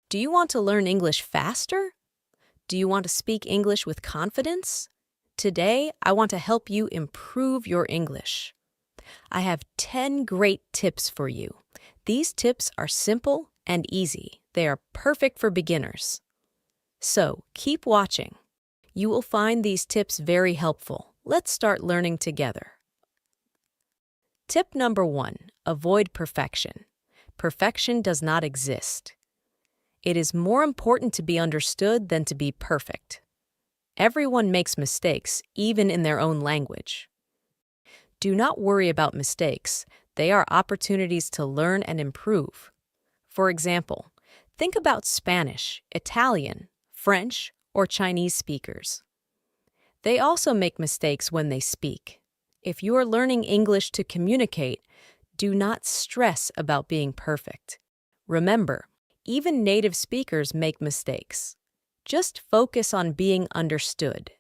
Do you want to learn English faster? Do you want to speak English with confidence? Today, I want to help you improve your English. I have 10 great tips for you. These tips are simple and easy. They are perfect for beginners. So, keep watching. You will find these tips very helpful. Let's start learning together. Tip number 1. Avoid perfection. Perfection does not exist. It is more important to be understood than to be perfect. Everyone makes mistakes, even in their own language. Do not worry about mistakes. They are opportunities to learn and improve. For example, think about Spanish, Italian, French, or Chinese speakers. They also make mistakes when they speak. If you are learning English to communicate, do not stress about being perfect. Remember, even native speakers make mistakes. Just focus on being understood.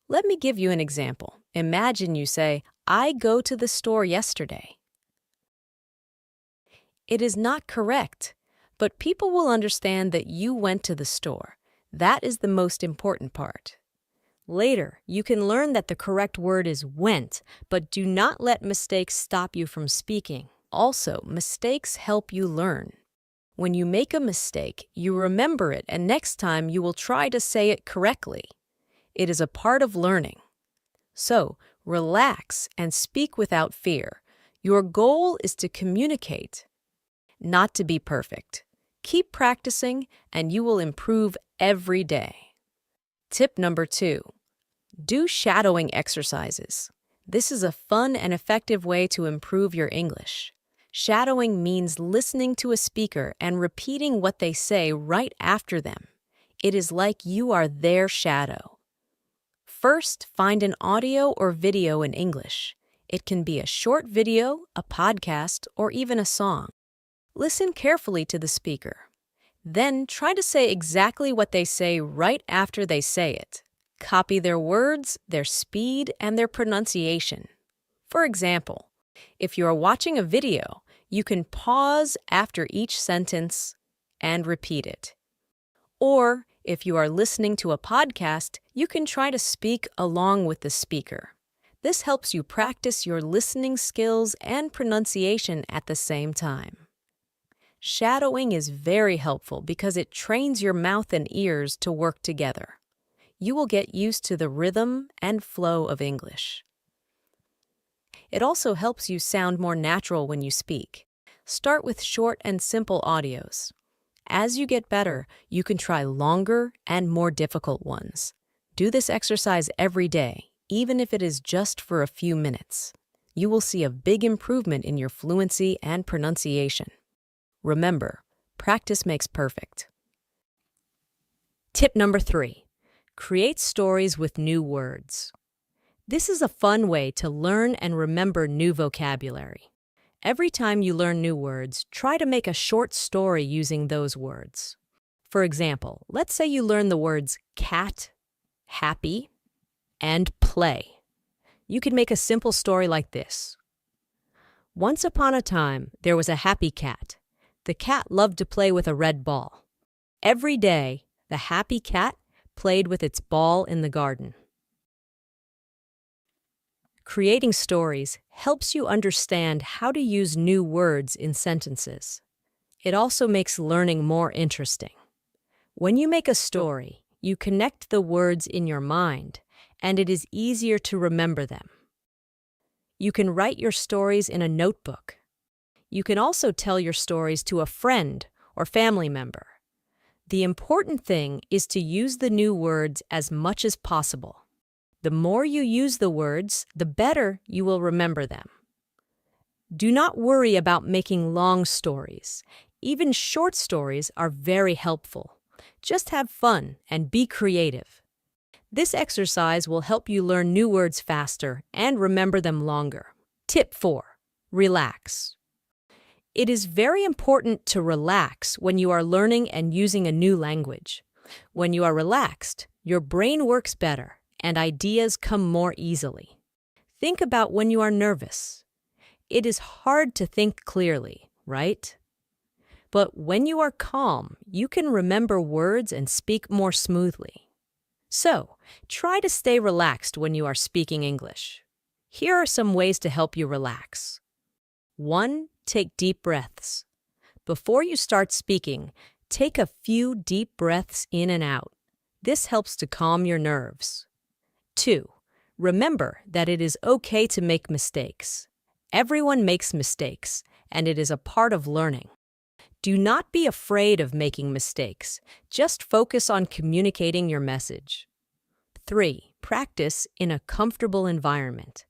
Let me give you an example. Imagine you say, "I go to the store yesterday." It is not correct, but people will understand that you went to the store. That is the most important part. Later, you can learn that the correct word is went, but do not let mistakes stop you from speaking. Also, mistakes help you learn. When you make a mistake, you remember it, and next time you will try to say it correctly. It is a part of learning. So, relax and speak without fear. Your goal is to communicate, not to be perfect. Keep practicing, and you will improve every day. Tip number 2. Do shadowing exercises. This is a fun and effective way to improve your English. Shadowing means listening to a speaker and repeating what they say right after them. It is like you are their shadow. First, find an audio or video in English. It can be a short video, a podcast, or even a song. Listen carefully to the speaker. Then try to say exactly what they say right after they say it. Copy their words, their speed, and their pronunciation. For example, if you are watching a video, you can pause after each sentence and repeat it. Or, if you are listening to a podcast, you can try to speak along with the speaker. This helps you practice your listening skills and pronunciation at the same time. Shadowing is very helpful because it trains your mouth and ears to work together. You will get used to the rhythm and flow of English. It also helps you sound more natural when you speak. Start with short and simple audios. As you get better, you can try longer and more difficult ones. Do this exercise every day, even if it is just for a few minutes. You will see a big improvement in your fluency and pronunciation. Remember, practice makes perfect. Tip number 3. Create stories with new words. This is a fun way to learn and remember new vocabulary. Every time you learn new words, try to make a short story using those words. For example, let's say you learn the words cat, happy, and play. You can make a simple story like this. Once upon a time, there was a happy cat. The cat loved to play with a red ball. Every day, the happy cat played with its ball in the garden. Creating stories helps you understand how to use new words in sentences. It also makes learning more interesting. When you make a story, you connect the words in your mind, and it is easier to remember them. You can write your stories in a notebook. You can also tell your stories to a friend or family member. The important thing is to use the new words as much as possible. The more you use the words, the better you will remember them. Do not worry about making long stories. Even short stories are very helpful. Just have fun and be creative. This exercise will help you learn new words faster and remember them longer. Tip 4. Relax. It is very important to relax when you are learning and using a new language. When you are relaxed, your brain works better and ideas come more easily. Think about when you are nervous. It is hard to think clearly, right? But when you are calm, you can remember words and speak more smoothly. So, try to stay relaxed when you are speaking English. Here are some ways to help you relax. 1. Take deep breaths. Before you start speaking, take a few deep breaths in and out. This helps to calm your nerves. 2. Remember that it is okay to make mistakes. Everyone makes mistakes, and it is a part of learning. Do not be afraid of making mistakes. Just focus on communicating your message. 3. Practice in a comfortable environment.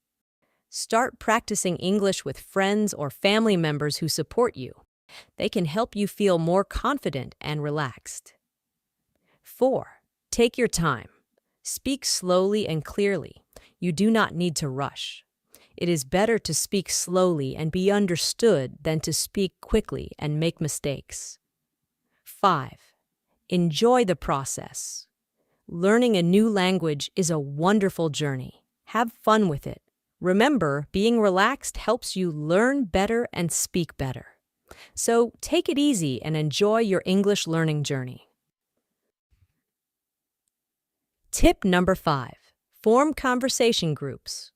Start practicing English with friends or family members who support you. They can help you feel more confident and relaxed. 4. Take your time. Speak slowly and clearly. You do not need to rush. It is better to speak slowly and be understood than to speak quickly and make mistakes. 5. Enjoy the process. Learning a new language is a wonderful journey. Have fun with it. Remember, being relaxed helps you learn better and speak better. So take it easy and enjoy your English learning journey. Tip number 5. Form conversation groups.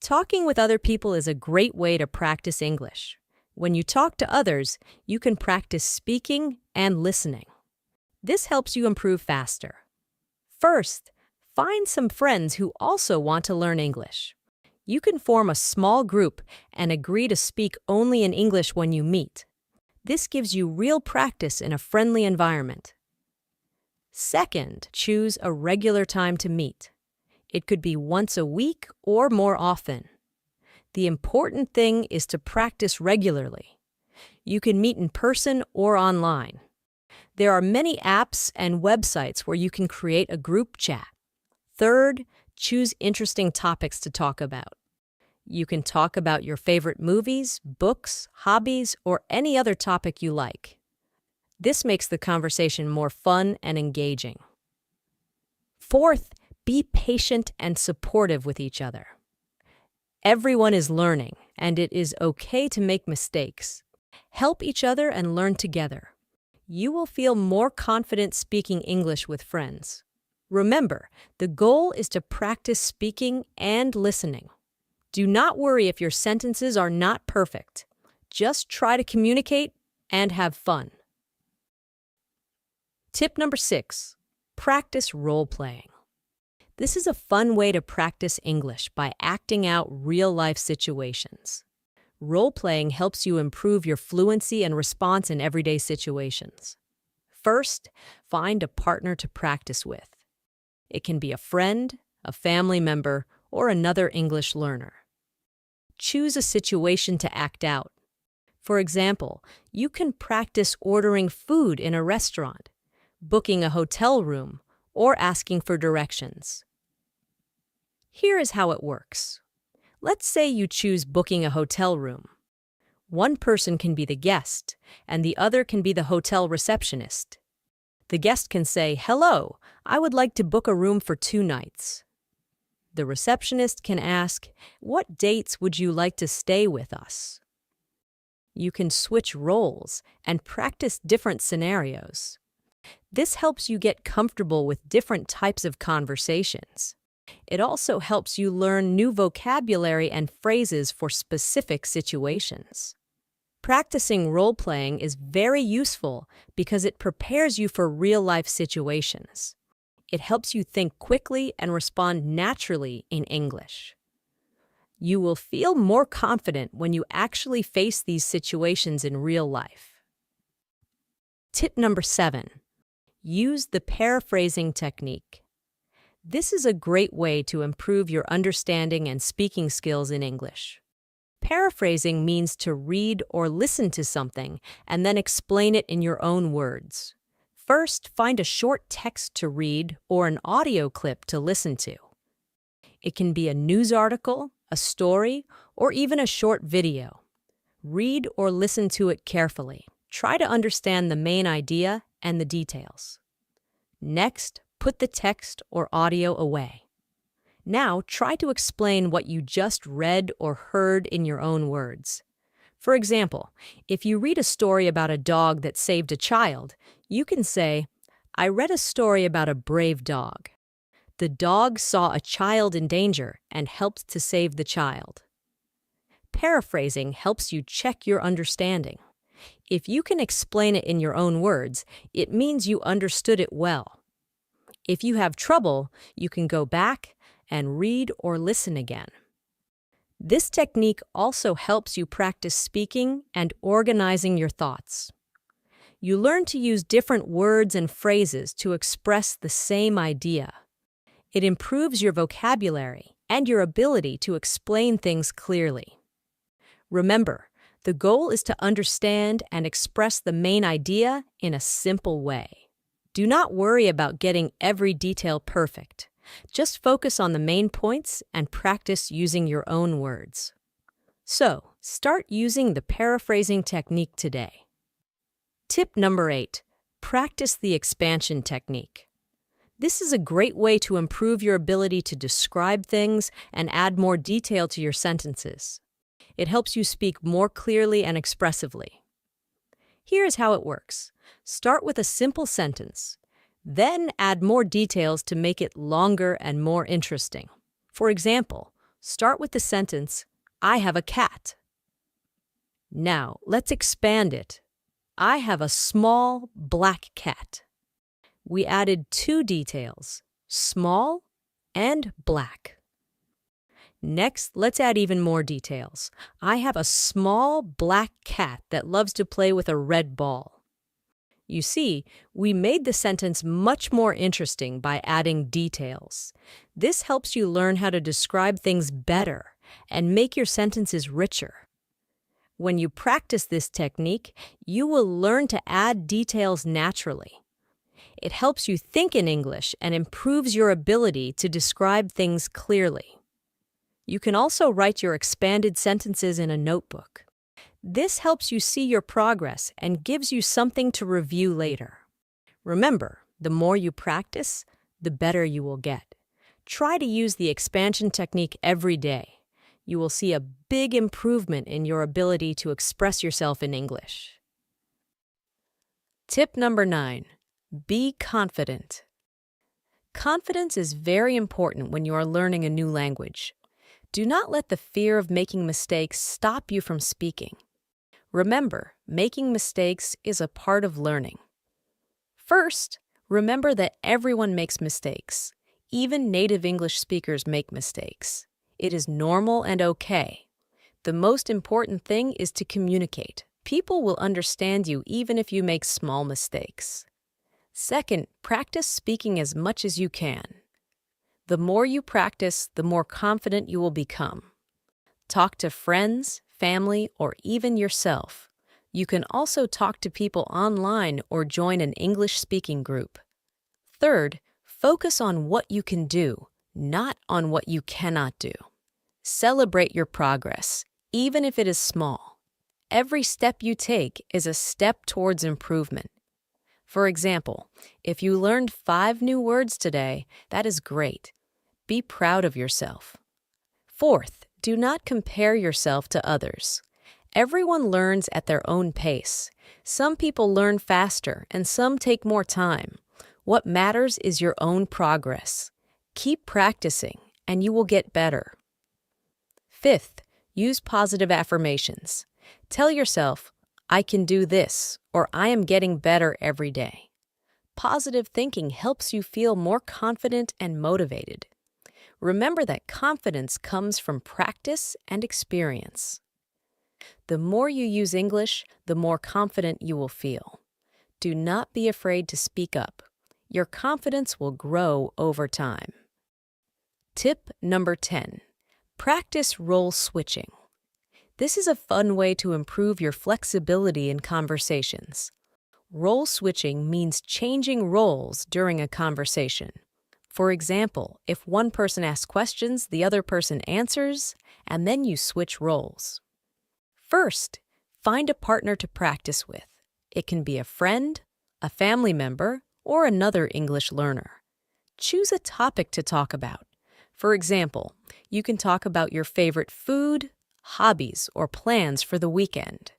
Talking with other people is a great way to practice English. When you talk to others, you can practice speaking and listening. This helps you improve faster. First, find some friends who also want to learn English. You can form a small group and agree to speak only in English when you meet. This gives you real practice in a friendly environment. Second, choose a regular time to meet. It could be once a week or more often. The important thing is to practice regularly. You can meet in person or online. There are many apps and websites where you can create a group chat. Third, choose interesting topics to talk about. You can talk about your favorite movies, books, hobbies, or any other topic you like. This makes the conversation more fun and engaging. Fourth, be patient and supportive with each other. Everyone is learning, and it is okay to make mistakes. Help each other and learn together. You will feel more confident speaking English with friends. Remember, the goal is to practice speaking and listening. Do not worry if your sentences are not perfect. Just try to communicate and have fun. Tip number 6. Practice role-playing. This is a fun way to practice English by acting out real-life situations. Role-playing helps you improve your fluency and response in everyday situations. First, find a partner to practice with. It can be a friend, a family member, or another English learner. Choose a situation to act out. For example, you can practice ordering food in a restaurant, booking a hotel room, or asking for directions. Here is how it works. Let's say you choose booking a hotel room. One person can be the guest, and the other can be the hotel receptionist. The guest can say, "Hello, I would like to book a room for 2 nights." The receptionist can ask, "What dates would you like to stay with us?" You can switch roles and practice different scenarios. This helps you get comfortable with different types of conversations. It also helps you learn new vocabulary and phrases for specific situations. Practicing role-playing is very useful because it prepares you for real-life situations. It helps you think quickly and respond naturally in English. You will feel more confident when you actually face these situations in real life. Tip number 7. Use the paraphrasing technique. This is a great way to improve your understanding and speaking skills in English. Paraphrasing means to read or listen to something and then explain it in your own words. First, find a short text to read or an audio clip to listen to. It can be a news article, a story, or even a short video. Read or listen to it carefully. Try to understand the main idea and the details. Next, put the text or audio away. Now, try to explain what you just read or heard in your own words. For example, if you read a story about a dog that saved a child, you can say, I read a story about a brave dog. The dog saw a child in danger and helped to save the child. Paraphrasing helps you check your understanding. If you can explain it in your own words, it means you understood it well. If you have trouble, you can go back and read or listen again. This technique also helps you practice speaking and organizing your thoughts. You learn to use different words and phrases to express the same idea. It improves your vocabulary and your ability to explain things clearly. Remember, the goal is to understand and express the main idea in a simple way. Do not worry about getting every detail perfect. Just focus on the main points and practice using your own words. So, start using the paraphrasing technique today. Tip number 8. Practice the expansion technique. This is a great way to improve your ability to describe things and add more detail to your sentences. It helps you speak more clearly and expressively. Here's how it works. Start with a simple sentence. Then add more details to make it longer and more interesting. For example, start with the sentence, I have a cat. Now, let's expand it. I have a small black cat. We added 2 details, small and black. Next, let's add even more details. I have a small black cat that loves to play with a red ball. You see, we made the sentence much more interesting by adding details. This helps you learn how to describe things better and make your sentences richer. When you practice this technique, you will learn to add details naturally. It helps you think in English and improves your ability to describe things clearly. You can also write your expanded sentences in a notebook. This helps you see your progress and gives you something to review later. Remember, the more you practice, the better you will get. Try to use the expansion technique every day. You will see a big improvement in your ability to express yourself in English. Tip number 9. Be confident. Confidence is very important when you are learning a new language. Do not let the fear of making mistakes stop you from speaking. Remember, making mistakes is a part of learning. First, remember that everyone makes mistakes. Even native English speakers make mistakes. It is normal and okay. The most important thing is to communicate. People will understand you even if you make small mistakes. Second, practice speaking as much as you can. The more you practice, the more confident you will become. Talk to friends, family, or even yourself. You can also talk to people online or join an English-speaking group. Third, focus on what you can do, not on what you cannot do. Celebrate your progress, even if it is small. Every step you take is a step towards improvement. For example, if you learned 5 new words today, that is great. Be proud of yourself. Fourth, do not compare yourself to others. Everyone learns at their own pace. Some people learn faster and some take more time. What matters is your own progress. Keep practicing and you will get better. Fifth, use positive affirmations. Tell yourself, I can do this, or I am getting better every day. Positive thinking helps you feel more confident and motivated. Remember that confidence comes from practice and experience. The more you use English, the more confident you will feel. Do not be afraid to speak up. Your confidence will grow over time. Tip number 10. Practice role switching. This is a fun way to improve your flexibility in conversations. Role switching means changing roles during a conversation. For example, if one person asks questions, the other person answers, and then you switch roles. First, find a partner to practice with. It can be a friend, a family member, or another English learner. Choose a topic to talk about. For example, you can talk about your favorite food, hobbies, or plans for the weekend.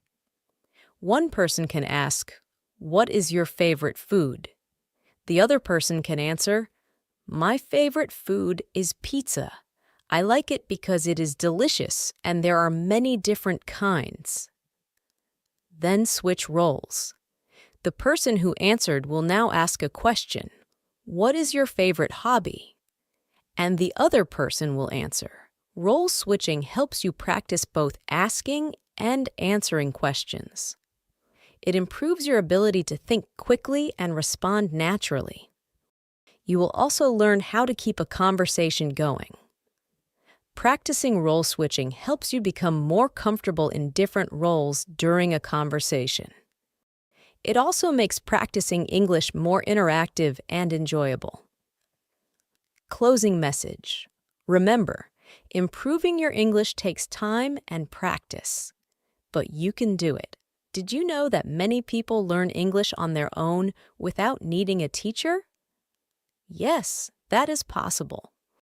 One person can ask, "What is your favorite food?" The other person can answer, "My favorite food is pizza. I like it because it is delicious and there are many different kinds." Then switch roles. The person who answered will now ask a question, "What is your favorite hobby?" And the other person will answer. Role switching helps you practice both asking and answering questions. It improves your ability to think quickly and respond naturally. You will also learn how to keep a conversation going. Practicing role switching helps you become more comfortable in different roles during a conversation. It also makes practicing English more interactive and enjoyable. Closing message. Remember, improving your English takes time and practice, but you can do it. Did you know that many people learn English on their own without needing a teacher? Yes, that is possible.